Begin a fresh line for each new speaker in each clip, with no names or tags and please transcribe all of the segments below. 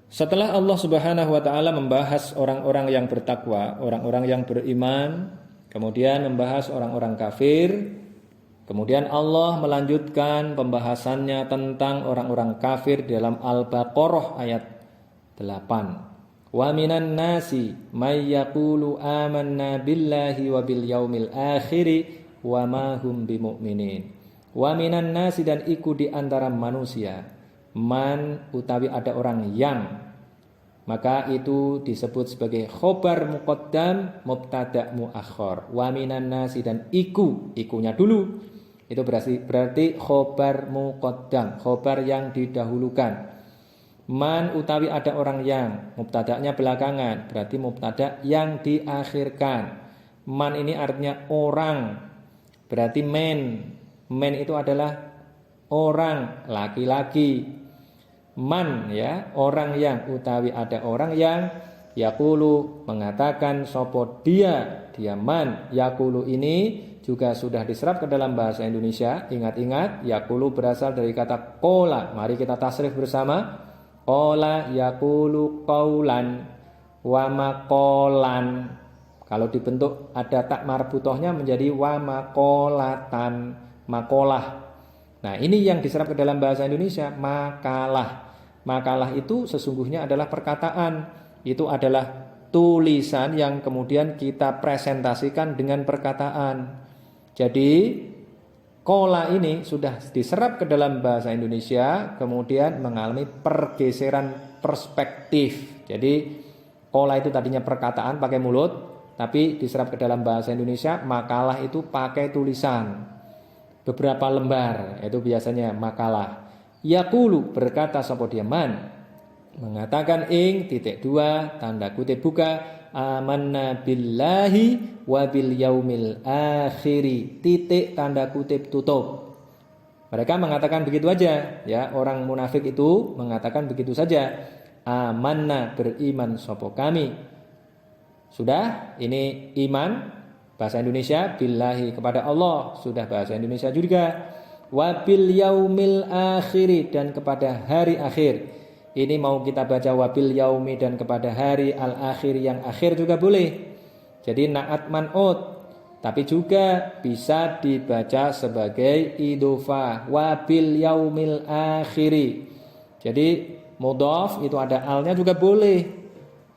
Setelah Allah Subhanahu wa taala membahas orang-orang yang bertakwa, orang-orang yang beriman, kemudian membahas orang-orang kafir, kemudian Allah melanjutkan pembahasannya tentang orang-orang kafir dalam Al-Baqarah ayat 8. Wa minan nasi may yaqulu amanna billahi wa bil yaumil akhir wa ma hum bimumin. Wa minan nasi, dan iku di antara manusia, man utawi ada orang yang, maka itu disebut sebagai khobar muqaddam mubtada muakhar. Wa minan nasi, dan ikunya dulu, itu berarti khobar muqaddam, khobar yang didahulukan. Man utawi ada orang yang, mubtada'nya belakangan, berarti mubtada yang diakhirkan. Man ini artinya orang, berarti men itu adalah orang, laki-laki. Man ya, orang yang, utawi ada orang yang, yaqulu mengatakan sopo dia man. Yaqulu ini juga sudah diserap ke dalam bahasa Indonesia. Ingat-ingat, yaqulu berasal dari kata qola. Mari kita tasrif bersama. Qola yaqulu qaulan wa maqolan. Kalau dibentuk ada tak marbutohnya menjadi wa maqolatan, maqolah. Nah, ini yang diserap ke dalam bahasa Indonesia, makalah. Makalah itu sesungguhnya adalah perkataan. Itu adalah tulisan yang kemudian kita presentasikan dengan perkataan. Jadi kola ini sudah diserap ke dalam bahasa Indonesia, kemudian mengalami pergeseran perspektif. Jadi kola itu tadinya perkataan pakai mulut, tapi diserap ke dalam bahasa Indonesia, makalah itu pakai tulisan. Beberapa lembar, itu biasanya makalah. Yaqulu berkata sapa dia man, mengatakan ing titik dua tanda kutip buka, amanna billahi wa bil yaumil akhiri titik tanda kutip tutup. Mereka mengatakan begitu aja ya, orang munafik itu mengatakan begitu saja. Amanna, beriman sapa kami. Sudah, ini iman bahasa Indonesia, billahi kepada Allah sudah bahasa Indonesia juga. Wa bil yaumil akhiri, dan kepada hari akhir. Ini mau kita baca wabil yaumi dan kepada hari al-akhir, yang akhir juga boleh. Jadi naat man'ut, tapi juga bisa dibaca sebagai idhofah wabil yaumil akhiri. Jadi mudhaf itu ada alnya juga boleh,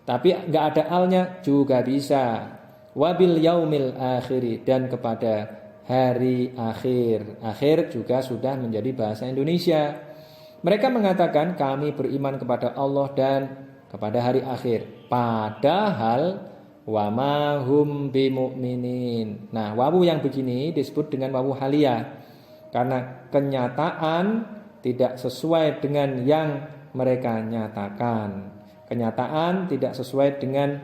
tapi enggak ada alnya juga bisa. Wabil yaumil akhiri, dan kepada hari akhir. Akhir juga sudah menjadi bahasa Indonesia. Mereka mengatakan kami beriman kepada Allah dan kepada hari akhir. Padahal wa ma hum bimumin. Nah, wawu yang begini disebut dengan wawu haliyah. Karena kenyataan tidak sesuai dengan yang mereka nyatakan. Kenyataan tidak sesuai dengan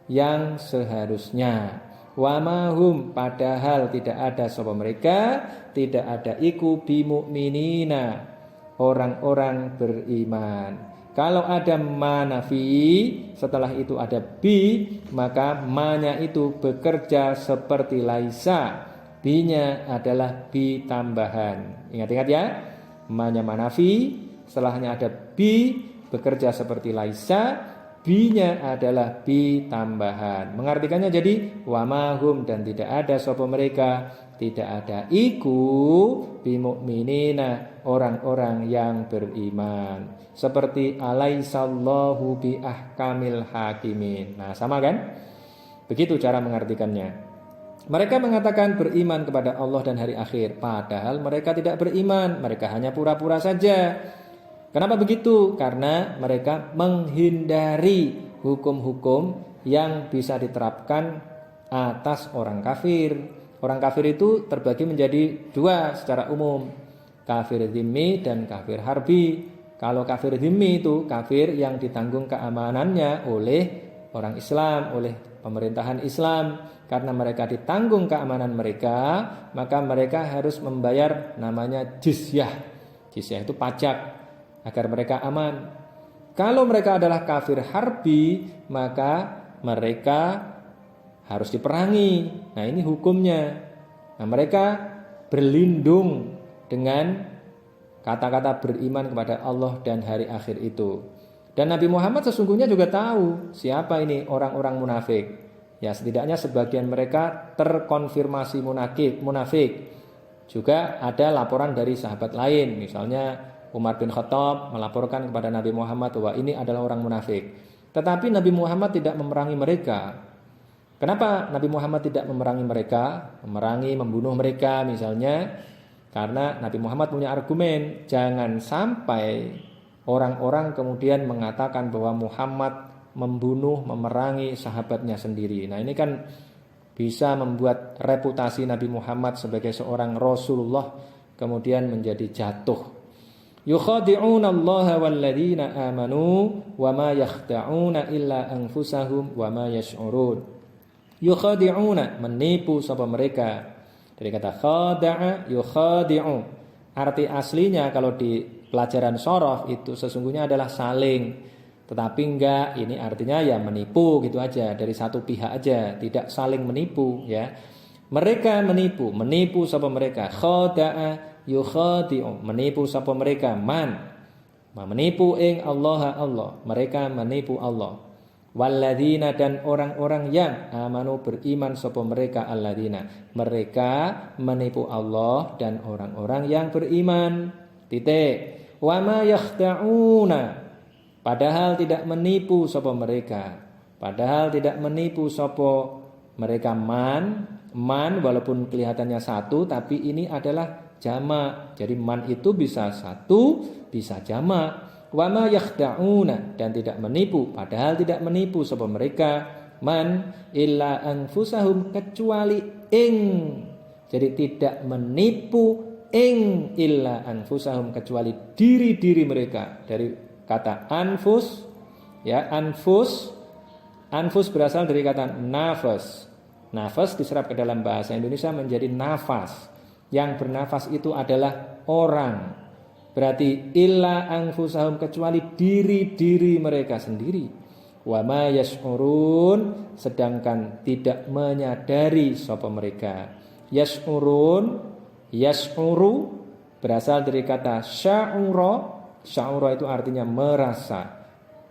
yang seharusnya. Wa ma hum, padahal tidak ada sapa mereka, tidak ada iku bimuminina, orang-orang beriman. Kalau ada manafi, setelah itu ada bi, maka ma-nya itu bekerja seperti laisa. Bi-nya adalah bi tambahan. Ingat-ingat ya, ma-nya manafi, setelahnya ada bi, bekerja seperti laisa. Bi-nya adalah bi tambahan. Mengartikannya jadi wa mahum, dan tidak ada sapa mereka, tidak ada iku bimuminina, orang-orang yang beriman. Seperti alaisallahu bi ahkamil hakimin. Nah, sama kan? Begitu cara mengartikannya. Mereka mengatakan beriman kepada Allah dan hari akhir, padahal mereka tidak beriman, mereka hanya pura-pura saja. Kenapa begitu? Karena mereka menghindari hukum-hukum yang bisa diterapkan atas orang kafir. Orang kafir itu terbagi menjadi dua secara umum, kafir dhimmi dan kafir harbi. Kalau kafir dhimmi itu kafir yang ditanggung keamanannya oleh orang Islam, oleh pemerintahan Islam. Karena mereka ditanggung keamanan mereka, maka mereka harus membayar namanya jizyah. Jizyah itu pajak agar mereka aman. Kalau mereka adalah kafir harbi, maka mereka harus diperangi. Nah, ini hukumnya. Nah, mereka berlindung dengan kata-kata beriman kepada Allah dan hari akhir itu. Dan Nabi Muhammad sesungguhnya juga tahu siapa ini orang-orang munafik. Ya, setidaknya sebagian mereka terkonfirmasi munafik. Juga ada laporan dari sahabat lain, misalnya Umar bin Khattab melaporkan kepada Nabi Muhammad bahwa ini adalah orang munafik. Tetapi Nabi Muhammad tidak memerangi mereka. Kenapa Nabi Muhammad tidak memerangi mereka? Membunuh mereka misalnya. Karena Nabi Muhammad punya argumen, jangan sampai orang-orang kemudian mengatakan bahwa Muhammad memerangi sahabatnya sendiri. Nah, ini kan bisa membuat reputasi Nabi Muhammad sebagai seorang Rasulullah kemudian menjadi jatuh. Yukhadi'una Allah walladzina amanu wa ma yakhda'una illa anfusahum wa ma yash'urun. Yukhadi'una, menipu sapa mereka. Dari kata khada'a yukhadi'u. Arti aslinya kalau di pelajaran shorof itu sesungguhnya adalah saling. Tetapi enggak, ini artinya ya menipu gitu aja, dari satu pihak aja, tidak saling menipu ya. Mereka menipu sapa mereka. Khada'a yukhadi'u, menipu sapa mereka. Menipu ing Allah, mereka menipu Allah. Walladzina, dan orang-orang yang amanu beriman sapa mereka. Alladzina, mereka menipu Allah dan orang-orang yang beriman. Titik. Wa ma yakhda'una, padahal tidak menipu sapa mereka. Padahal tidak menipu sapa mereka. Man walaupun kelihatannya satu, tapi ini adalah jamak. Jadi man itu bisa satu, bisa jamak. Wa ma yakhda'una, dan tidak menipu, padahal tidak menipu sapa mereka man illa anfusahum, kecuali ing. Jadi tidak menipu ing illa anfusahum, kecuali diri-diri mereka. Dari kata anfus ya, anfus berasal dari kata nafas. Nafas diserap ke dalam bahasa Indonesia menjadi nafas. Yang bernafas itu adalah orang. Berarti illa anfusahum, kecuali diri-diri mereka sendiri. Wa ma yash'urun, sedangkan tidak menyadari sapa mereka. Yash'uru berasal dari kata sya'ura. Sya'ura itu artinya merasa.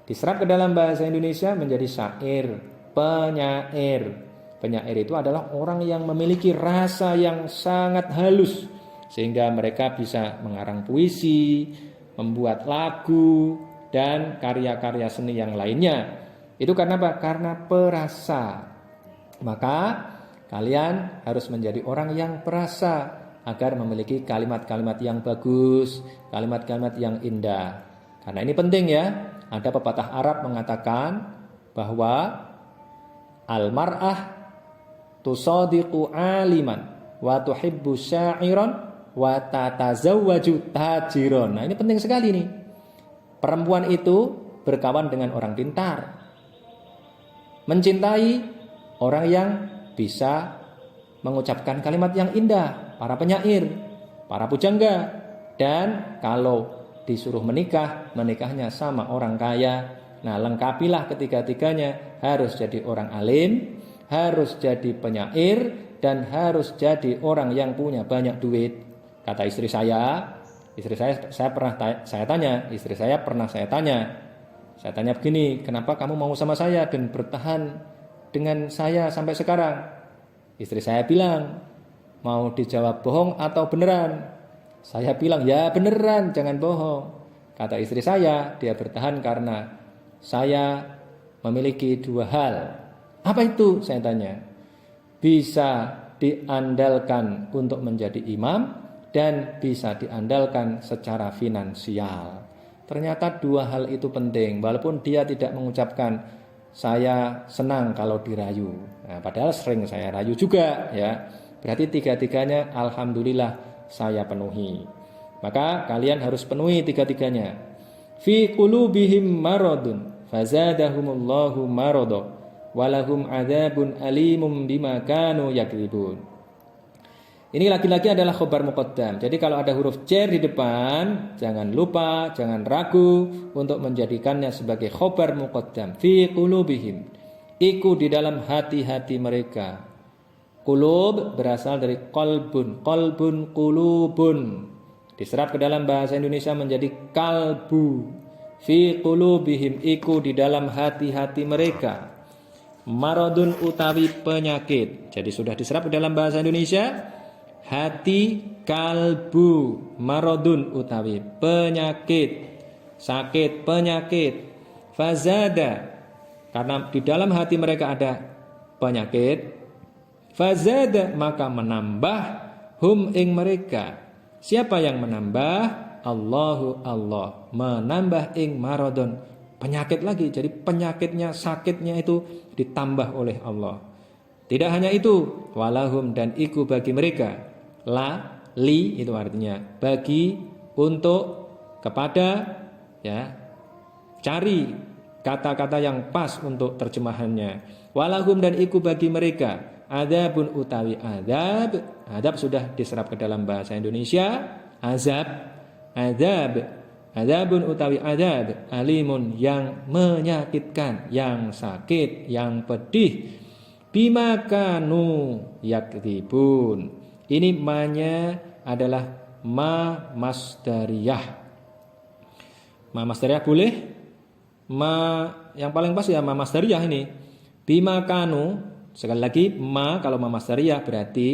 Diserap ke dalam bahasa Indonesia menjadi syair, penyair. Penyair itu adalah orang yang memiliki rasa yang sangat halus, sehingga mereka bisa mengarang puisi, membuat lagu, dan karya-karya seni yang lainnya. Itu karena apa? Karena perasa. Maka kalian harus menjadi orang yang perasa agar memiliki kalimat-kalimat yang bagus, kalimat-kalimat yang indah. Karena ini penting ya. Ada pepatah Arab mengatakan bahwa al-mar'ah tusadiqu aliman wa tuhibbu sya'iran wa tatazawwaju tajiron. Nah, ini penting sekali nih. Perempuan itu berkawan dengan orang pintar, mencintai orang yang bisa mengucapkan kalimat yang indah, para penyair, para pujangga. Dan kalau disuruh menikah, menikahnya sama orang kaya. Nah, lengkapilah ketiga-tiganya. Harus jadi orang alim, harus jadi penyair, dan harus jadi orang yang punya banyak duit. Kata istri saya pernah saya tanya begini, kenapa kamu mau sama saya dan bertahan dengan saya sampai sekarang? Istri saya bilang, mau dijawab bohong atau beneran? Saya bilang, ya beneran, jangan bohong. Kata istri saya, dia bertahan karena saya memiliki dua hal. Apa itu? Saya tanya. Bisa diandalkan untuk menjadi imam dan bisa diandalkan secara finansial. Ternyata dua hal itu penting, walaupun dia tidak mengucapkan saya senang kalau dirayu. Nah, padahal sering saya rayu juga ya. Berarti tiga-tiganya alhamdulillah saya penuhi. Maka kalian harus penuhi tiga-tiganya. Fi qulubihim maradun fazadahumullahu marada walahum adzabun alimum bima kanu yakdzibun. Ini lagi-lagi adalah khobar muqaddam. Jadi kalau ada huruf jar di depan, jangan lupa, jangan ragu untuk menjadikannya sebagai khobar muqaddam. Fi qulubihim, iku di dalam hati-hati mereka. Qulub berasal dari qalbun, qalbun qulubun. Diserap ke dalam bahasa Indonesia menjadi kalbu. fi qulubihim iku di dalam hati-hati mereka maradun utawi penyakit. Jadi sudah diserap dalam bahasa Indonesia, hati kalbu, maradun utawi penyakit, sakit, penyakit. Fazada, karena di dalam hati mereka ada penyakit, fazada maka menambah hum ing mereka. Siapa yang menambah? Allahu Allah, menambah ing maradun, penyakit lagi. Jadi penyakitnya, sakitnya itu ditambah oleh Allah. Tidak hanya itu, walahum dan iku bagi mereka, la li itu artinya bagi, untuk, kepada, ya. Cari kata-kata yang pas untuk terjemahannya. Walahum dan iku bagi mereka adzabun utawi adzab. Adzab sudah diserap ke dalam bahasa Indonesia, azab, adzab. Adzabun utawi adzab alimun yang menyakitkan, yang sakit, yang pedih. Bima kanu yakdzibun. Ini ma-nya adalah ma masdariyah. Ma masdariyah boleh? Ma yang paling pas ya ma masdariyah ini. Bima kanu, sekali lagi ma kalau ma masdariyah berarti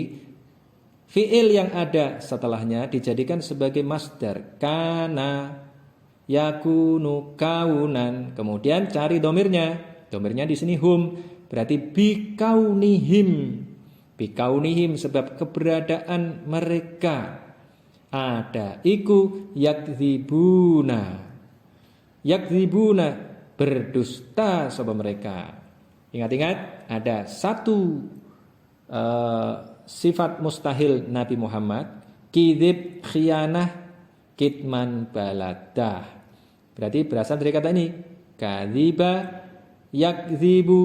fiil yang ada setelahnya dijadikan sebagai masdar. Kana yakunu kaunan. Kemudian cari domirnya. Domirnya di sini hum, berarti bikaunihim. Bikaunihim sebab keberadaan mereka. Ada iku yakdzibuna. Yakdzibuna berdusta sapa mereka. Ingat-ingat ada satu sifat mustahil Nabi Muhammad, kidzib, khianah, kitman, baladah. Berarti berasal dari kata ini, kadziba, yakdzibu,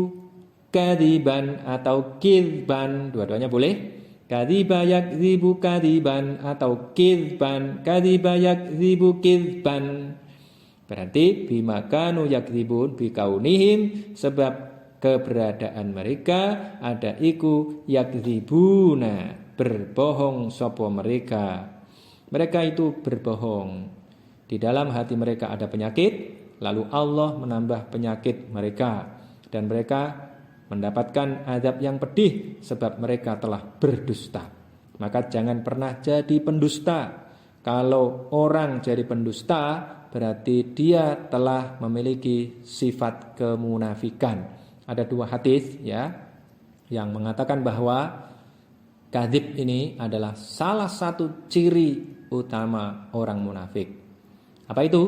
kadiban atau kidban, dua-duanya boleh. Kadziba yakdzibu kadiban atau kidban, kadiba yakdzibu kidban. Berarti bimakanu yakdzibun bikaunihim, sebab keberadaan mereka ada iku yakdzibuna, berbohong sapa mereka. Mereka itu berbohong. Di dalam hati mereka ada penyakit, lalu Allah menambah penyakit mereka, dan mereka mendapatkan azab yang pedih sebab mereka telah berdusta. Maka jangan pernah jadi pendusta. Kalau orang jadi pendusta, berarti dia telah memiliki sifat kemunafikan. Ada dua hadis ya yang mengatakan bahwa kadzib ini adalah salah satu ciri utama orang munafik. Apa itu?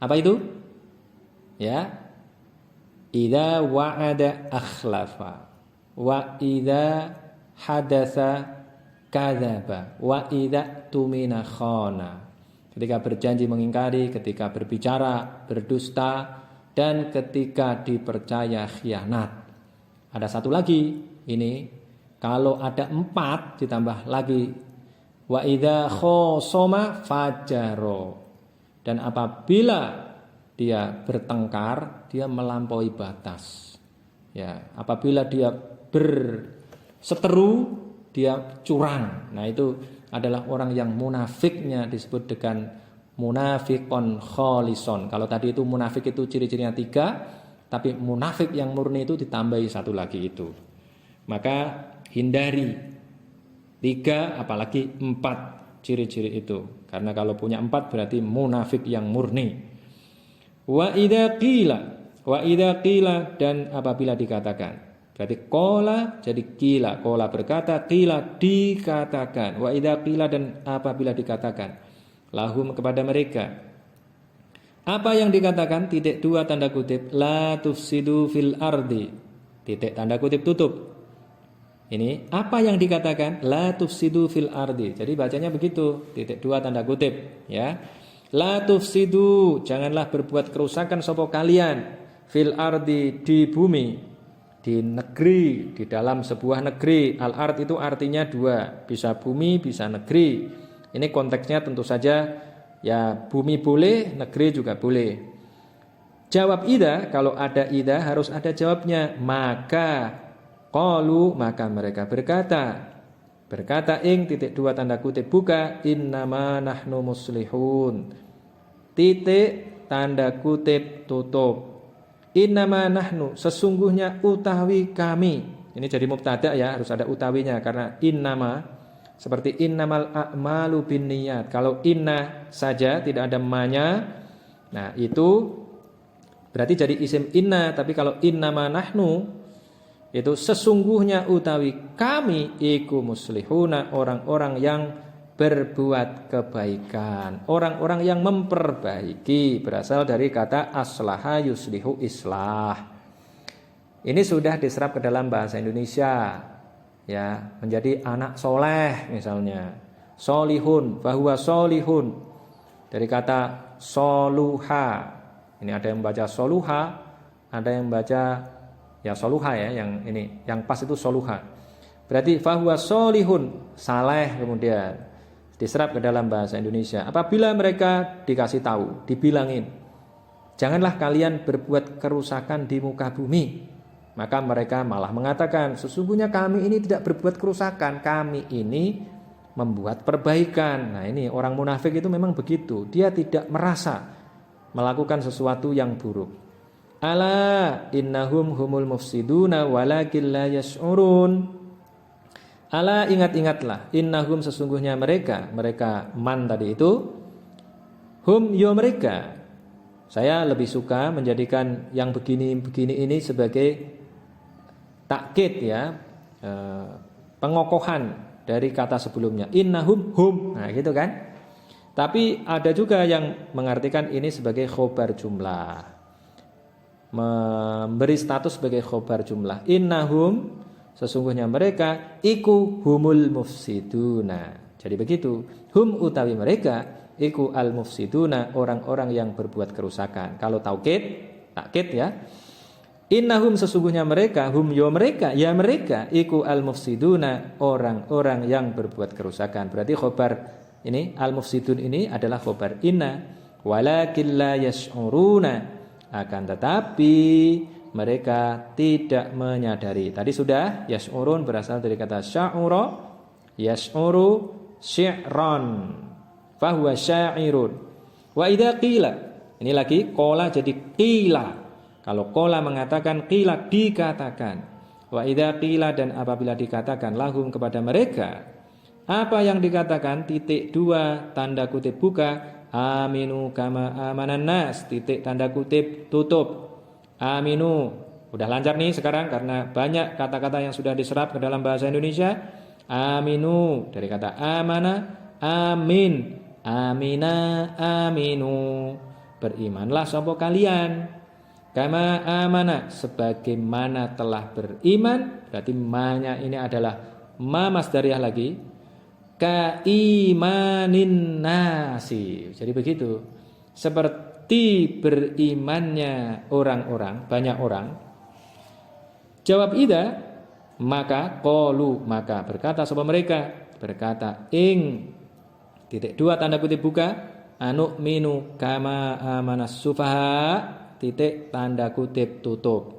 Apa itu? Ya. Idza wa'ada akhlafa wa idza hadatsa kadzaba wa idza tumina khana. Ketika berjanji mengingkari, ketika berbicara berdusta, dan ketika dipercaya khianat. Ada satu lagi ini, kalau ada 4 ditambah lagi wa idza khosoma fajaro. Dan apabila dia bertengkar, dia melampaui batas. Ya, apabila dia berseteru, dia curang. Nah, itu adalah orang yang munafiknya disebut dengan munafikon kholison. Kalau tadi itu munafik itu ciri-cirinya 3, tapi munafik yang murni itu ditambahi 1 lagi itu. Maka hindari 3 apalagi 4 ciri-ciri itu. Karena kalau punya 4 berarti munafik yang murni. Wa idza qila dan apabila dikatakan. Berarti qala jadi qila, qala berkata, qila dikatakan. Wa idza qila dan apabila dikatakan lahum kepada mereka. Apa yang dikatakan? Titik 2 tanda kutip, la tufsidu fil ardi. Titik tanda kutip tutup. Ini apa yang dikatakan? La tufsidu fil ardi. Jadi bacanya begitu, titik 2 tanda kutip, ya. La tufsidu, janganlah berbuat kerusakan sapa kalian fil ardi di bumi, di negeri, di dalam sebuah negeri. Al ard itu artinya 2, bisa bumi, bisa negeri. Ini konteksnya tentu saja ya bumi boleh, negeri juga boleh. Jawab idza, kalau ada idza harus ada jawabnya. Maka qalu, maka mereka berkata ing titik 2 tanda kutip buka, innama nahnu muslihun. titik tanda kutip tutup. Innama nahnu, sesungguhnya utawi kami. Ini jadi mubtada ya, harus ada utawinya karena innama seperti innamal a'malu binniyat. Kalau inna saja tidak ada ma-nya, nah itu berarti jadi isim inna. Tapi kalau innama nahnu itu sesungguhnya utawi kami iku muslihuna, orang-orang yang berbuat kebaikan, orang-orang yang memperbaiki, berasal dari kata aslaha yuslihu islah. Ini sudah diserap ke dalam bahasa Indonesia ya, menjadi anak soleh misalnya. Solihun, bahwa solihun dari kata soluha. Ini ada yang baca soluha, ada yang baca ya soluha ya, yang ini yang pas itu soluha. Berarti bahwa solihun, saleh, kemudian diserap ke dalam bahasa Indonesia. Apabila mereka dikasih tahu, dibilangin, janganlah kalian berbuat kerusakan di muka bumi, maka mereka malah mengatakan, sesungguhnya kami ini tidak berbuat kerusakan, kami ini membuat perbaikan. Nah ini orang munafik itu memang begitu, dia tidak merasa melakukan sesuatu yang buruk. Ala innahum humul mufsiduna walakin la yash'urun. Ala ingat-ingatlah, innahum sesungguhnya mereka man tadi itu, hum yo mereka. Saya lebih suka menjadikan yang begini-begini ini sebagai takkid ya, pengokohan dari kata sebelumnya. Innahum hum, nah gitu kan. Tapi ada juga yang mengartikan ini sebagai khobar jumlah, memberi status sebagai khobar jumlah. Innahum sesungguhnya mereka iku humul mufsiduna. Jadi begitu, hum utawi mereka iku al mufsiduna, orang-orang yang berbuat kerusakan. Kalau takkid ya, innahum sesungguhnya mereka, hum yo mereka, ya mereka iku al mufsiduna, orang-orang yang berbuat kerusakan. Berarti khobar ini al mufsidun ini adalah khobar inna, walakin la yash'uruna, akan tetapi mereka tidak menyadari. Tadi sudah, yash'urun berasal dari kata sya'ura, yash'uru syi'ran, fahuwa sya'irun. Wa idza qila, ini lagi qala jadi qila. Kalau qala mengatakan, qila dikatakan. Wa idza qila, dan apabila dikatakan lahum kepada mereka, apa yang dikatakan? Titik 2 tanda kutip buka, aminu kama amanan nas, titik tanda kutip tutup. Aminu, udah lancar nih sekarang karena banyak kata-kata yang sudah diserap ke dalam bahasa Indonesia. Aminu dari kata amana, amin, amina, aminu, berimanlah sapa kalian. Kama amana, sebagaimana telah beriman. Berarti ma-nya ini adalah ma masdariyah lagi. Ka imanin nasi. Jadi begitu. Seperti berimannya orang-orang, banyak orang. Jawab ida, maka qalu, maka berkata sapa mereka, berkata ing titik 2 tanda kutip buka, anu minu kama amanas sufaha, titik tanda kutip tutup.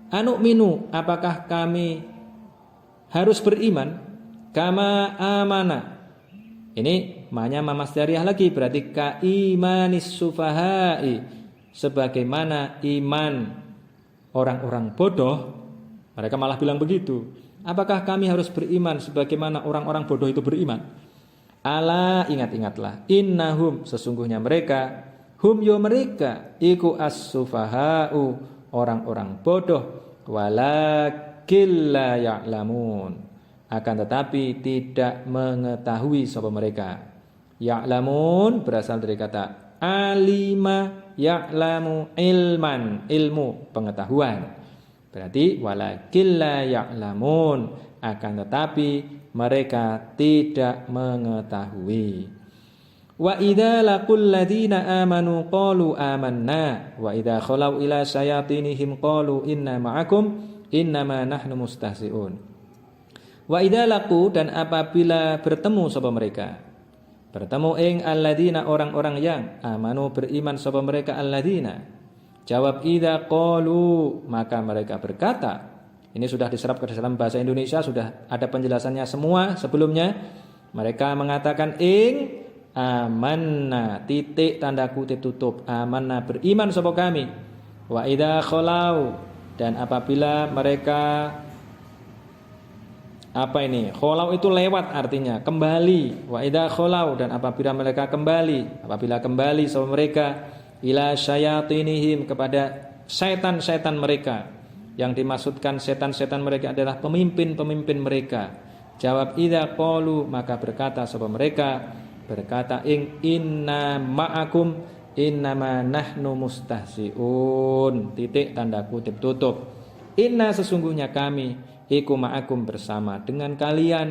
Anu minu, apakah kami harus beriman kama amana. Ini ma-nya ma masdariyah lagi, berarti ka imanis sufahai, sebagaimana iman orang-orang bodoh. Mereka malah bilang begitu. Apakah kami harus beriman sebagaimana orang-orang bodoh itu beriman? Ala, ingat-ingatlah, innahum sesungguhnya mereka, hum yo mereka, iku as-sufahau, orang-orang bodoh, walakin la ya'lamun, akan tetapi tidak mengetahui sapa mereka. Ya'lamun berasal dari kata alima, ya'lamu ilman, ilmu, pengetahuan. Berarti walakin la ya'lamun, akan tetapi mereka tidak mengetahui. Wa idza laqul ladzina amanu qalu amanna wa idza khalau ila syayatinihim qalu inna ma'akum innama nahnu mustahzi'un. Wa idza laqu, dan apabila bertemu sapa mereka, bertemu ing alladzina, orang-orang yang amanu beriman sapa mereka alladzina. Jawab idza qalu, maka mereka berkata. Ini sudah diserap ke dalam bahasa Indonesia, sudah ada penjelasannya semua sebelumnya. Mereka mengatakan ing amanna titik tanda kutip tutup amanna beriman sapa kami wa idza khalau dan apabila mereka kholau itu lewat artinya kembali wa idza kholau dan apabila mereka kembali sapa mereka ila syayatinihim kepada setan-setan mereka. Yang dimaksudkan setan-setan mereka adalah pemimpin-pemimpin mereka. Jawab idza qalu maka berkata sapa mereka inna ma'akum innama nahnu mustahzi'un titik tanda kutip tutup. Inna sesungguhnya kami iku ma'akum bersama dengan kalian.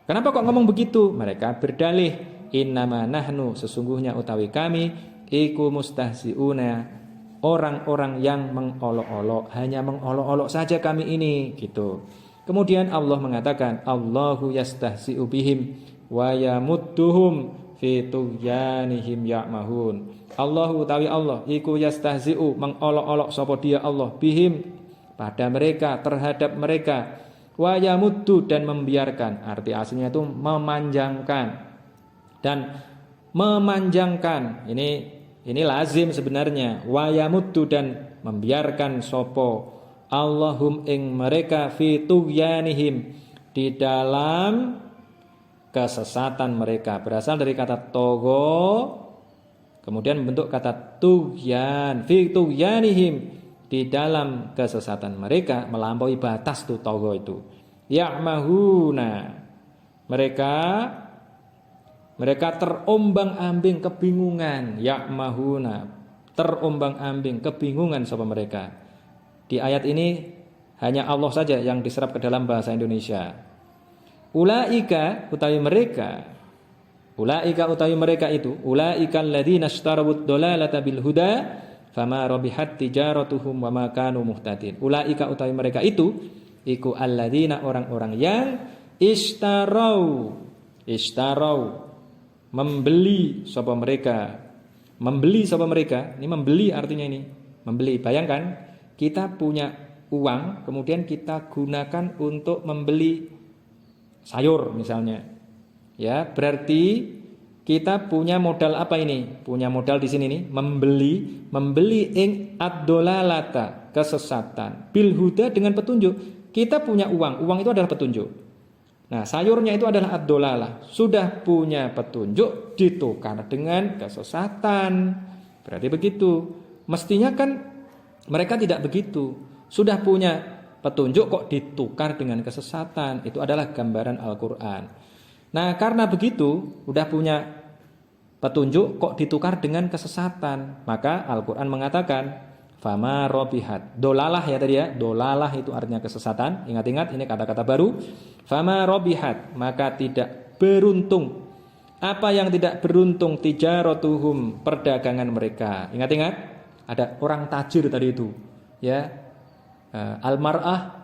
Kenapa kok ngomong begitu? Mereka berdalih innama nahnu sesungguhnya utawi kami iku mustahziuna orang-orang yang mengolok-olok, hanya mengolok-olok saja kami ini gitu. Kemudian Allah mengatakan Allahu yastahzi'u bihim wa yamudduhum fi tughyanihim ya'mahun. Allahu utawi Allah iku yastahzi'u mengolok-olok sapa dia Allah bihim pada mereka terhadap mereka wa yamuddu dan membiarkan arti aslinya itu memanjangkan dan memanjangkan ini lazim sebenarnya wa yamuddu dan membiarkan sopo Allahum ing mereka fi tughyanihim di dalam kesesatan mereka berasal dari kata togo kemudian membentuk kata tughyan fi tughyanihim di dalam kesesatan mereka melampaui batas tuh togo itu. Ya'mahuna mereka terombang-ambing kebingungan. Ya'mahuna terombang-ambing kebingungan sama mereka. Di ayat ini hanya Allah saja yang diserap ke dalam bahasa Indonesia. Ulaika utawi mereka itu ulaika alladzina ishtarawud dhalalata bil huda fama rabihat tijaratuhum wa ma kanu muhtadin. Ulaika utawi mereka itu iku alladzina orang-orang yang ishtarau membeli sapa mereka. Ini membeli artinya ini. Membeli. Bayangkan kita punya uang kemudian kita gunakan untuk membeli sayur misalnya. Ya, berarti kita punya modal apa ini? Punya modal di sini nih, membeli ing ad-dolalata, kesesatan. Bil huda dengan petunjuk. Kita punya uang itu adalah petunjuk. Nah, sayurnya itu adalah ad-dolalah. Sudah punya petunjuk ditukar dengan kesesatan. Berarti begitu. Mestinya kan mereka tidak begitu. Sudah punya petunjuk kok ditukar dengan kesesatan. Itu adalah gambaran Al-Qur'an. Nah, karena begitu, udah punya petunjuk kok ditukar dengan kesesatan. Maka Al-Qur'an mengatakan, fama robihat. Dolalah ya tadi ya. Dolalah itu artinya kesesatan. Ingat-ingat ini kata-kata baru. Fama robihat. Maka tidak beruntung. Apa yang tidak beruntung? Tijaratuhum. Perdagangan mereka. Ingat-ingat. Ada orang tajir tadi itu. Ya. Al-mar'ah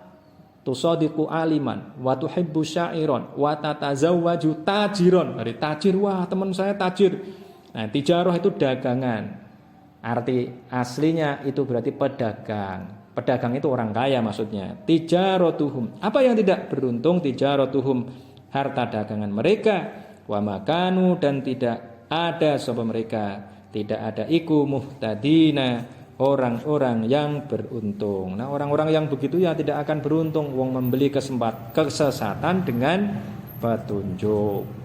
tusadiqu aliman wa tuhibbu syairon wa tatazawwaju tajiron. Dari tajir, wah teman saya tajir. Nah, tijarah itu dagangan. Arti aslinya itu berarti pedagang. Pedagang itu orang kaya maksudnya. Tijaratuhum. Apa yang tidak beruntung? Tijaratuhum, harta dagangan mereka. Wa makanu dan tidak ada sapa mereka. Tidak ada iku muhtadina. Orang-orang yang beruntung. Nah, orang-orang yang begitu ya tidak akan beruntung. Wong membeli kesesatan dengan petunjuk.